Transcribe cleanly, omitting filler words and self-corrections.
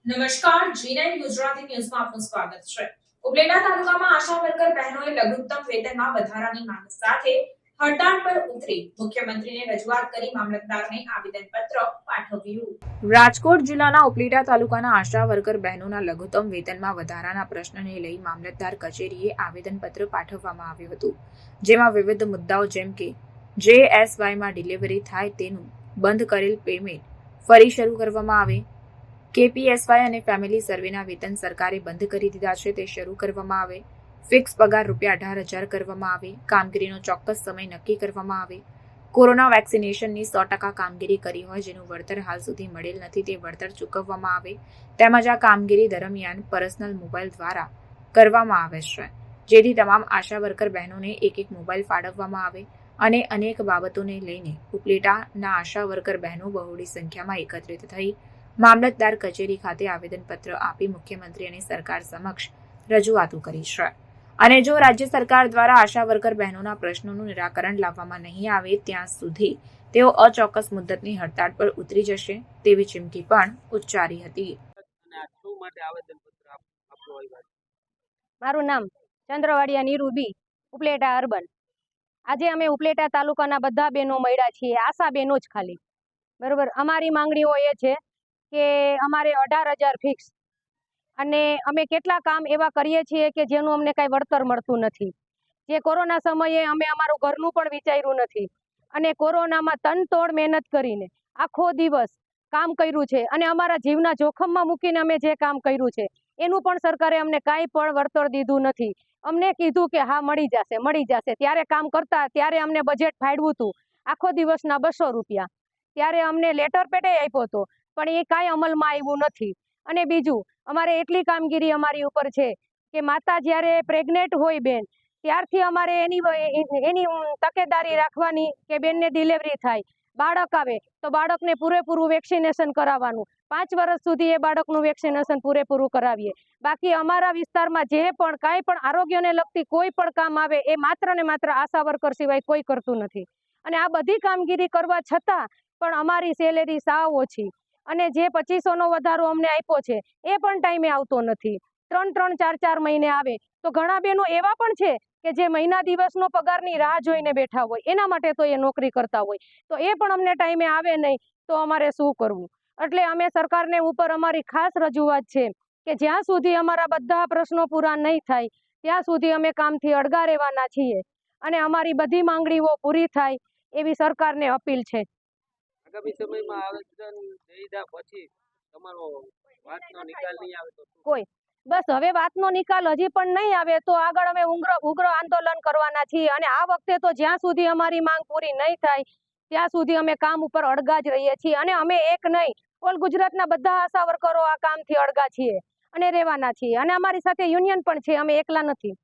નમસ્કાર, G9 ગુજરાતી ન્યૂઝમાં આપનું સ્વાગત છે. ઉપલેટા તાલુકામાં આશા વર્કર બહેનોએ લઘુત્તમ વેતનમાં વધારાની માંગ સાથે હડતાળ પર ઉતરી મુખ્યમંત્રીને રજૂઆત કરી મામલતદારને આવેદનપત્ર પાઠવ્યું. રાજકોટ જિલ્લાના ઉપલેટા તાલુકાના આશા વર્કર બહેનોના લઘુત્તમ વેતનમાં વધારાના પ્રશ્નને લઈ મામલતદાર કચેરીએ આવેદનપત્ર પાઠવવામાં આવ્યું હતું, જેમાં વિવિધ મુદ્દાઓ જેમ કે JSYમાં ડિલિવરી થાય તેનું બંધ કરેલ પેમેન્ટ ફરી શરૂ કરવામાં આવે, KPSY અને ફેમિલી સર્વેના વેતન સરકારે બંધ કરી દીધા છે તે શરૂ કરવામાં આવે, ફિક્સ પગાર ₹18,000 કરવામાં આવે, કામગીરીનો ચોક્કસ સમય નક્કી કરવામાં આવે, કોરોના વેક્સિનેશનની 100% કામગીરી કરી હોય જેનું વળતર હાલ સુધી મળેલ નથી તે વળતર ચૂકવવામાં આવે, તેમજ આ કામગીરી દરમિયાન પર્સનલ મોબાઈલ દ્વારા કરવામાં આવે છે, જેથી તમામ આશા વર્કર બહેનોને એક મોબાઈલ ફાળવવામાં આવે અને અનેક બાબતોને લઈને ઉપલેટાના આશા વર્કર બહેનો બહોળી સંખ્યામાં એકત્રિત થઈ મામલતદાર કચેરી ખાતે આવેદનપત્ર આપી મુખ્યમંત્રી અને સરકાર સમક્ષ રજૂઆતો કરી છે અને જો રાજ્ય સરકાર દ્વારા આશા વર્કર બહેનોના પ્રશ્નોનું નિરાકરણ લાવવામાં નહીં આવે ત્યાં સુધી તેઓ અચોક્કસ મુદ્દતની હડતાળ પર ઉતરી જશે તેવી ચીમકી પણ ઉચ્ચારી હતી. મારું નામ ચંદ્રવાડિયા નીરુ બી, ઉપલેટા અર્બન. આજે અમે ઉપલેટા તાલુકાના બધા બહેનો મળ્યા છીએ, આશા બહેનો જ ખાલી, બરોબર. અમારી માંગણીઓ એ છે કે અમારે 18,000 ફિક્સ, અને અમે કેટલા કામ એવા કરીએ છીએ કે જેનું અમને કાંઈ વળતર મળતું નથી. જે કોરોના સમયે અમે અમારું ઘરનું પણ વિચાર્યું નથી અને કોરોનામાં તનતોડ મહેનત કરીને આખો દિવસ કામ કર્યું છે અને અમારા જીવના જોખમમાં મૂકીને અમે જે કામ કર્યું છે એનું પણ સરકારે અમને કાંઈ પણ વળતર દીધું નથી. અમને કીધું કે હા મળી જશે. ત્યારે કામ કરતા ત્યારે અમને બજેટ ફાળવ્યું હતું આખો દિવસના ₹200, ત્યારે અમને લેટર પેડે આપ્યો હતો પણ એ કાંઈ અમલમાં આવ્યું નથી. અને બીજું, અમારે એટલી કામગીરી અમારી ઉપર છે કે માતા જ્યારે પ્રેગ્નેન્ટ હોય બેન ત્યારથી અમારે એની તકેદારી રાખવાની કે બેનને ડિલિવરી થાય, બાળક આવે તો બાળકને પૂરેપૂરું વેક્સિનેશન કરાવવાનું, 5 વર્ષ સુધી એ બાળકનું વેક્સિનેશન પૂરેપૂરું કરાવીએ. બાકી અમારા વિસ્તારમાં જે પણ કાંઈ પણ આરોગ્યને લગતી કોઈ પણ કામ આવે એ માત્ર ને માત્ર આશા વર્કર સિવાય કોઈ કરતું નથી. અને આ બધી કામગીરી કરવા છતાં પણ અમારી સેલેરી સાવ ઓછી, અને જે 2500નો વધારો અમને આપ્યો છે એ પણ ટાઈમે આવતો નથી. 3-3, 4-4 મહિને આવે તો ઘણા બહેનો એવા પણ છે કે જે મહિના દિવસનો પગારની રાહ જોઈને બેઠા હોય, એના માટે તો એ નોકરી કરતા હોય, તો એ પણ અમને ટાઈમે આવે નહીં તો અમારે શું કરવું? એટલે અમે સરકારને ઉપર અમારી ખાસ રજૂઆત છે કે જ્યાં સુધી અમારા બધા પ્રશ્નો પૂરા નહીં થાય ત્યાં સુધી અમે કામથી અડગા રહેવાના છીએ અને અમારી બધી માંગણીઓ પૂરી થાય એવી સરકારને અપીલ છે. આગામી સમયમાં આવેદન દઈ દીધા પછી તમારો વાતનો નિકાલ નહીં આવે તો કોઈ બસ હવે વાતનો નિકાલ હજી પણ નહીં આવે તો આગળ અમે ઉગ્ર આંદોલન કરવાના છીએ અને આ વખતે તો જ્યાં સુધી અમારી માંગ પૂરી નહીં થાય ત્યાં સુધી અમે કામ ઉપર અડગા જ રહીએ છીએ અને અમે એક નહીં, ઓલ ગુજરાતના બધા આશા વર્કરો આ કામથી અડગા છીએ અને રહેવાના છીએ અને અમારી સાથે યુનિયન પણ છે, અમે એકલા નથી.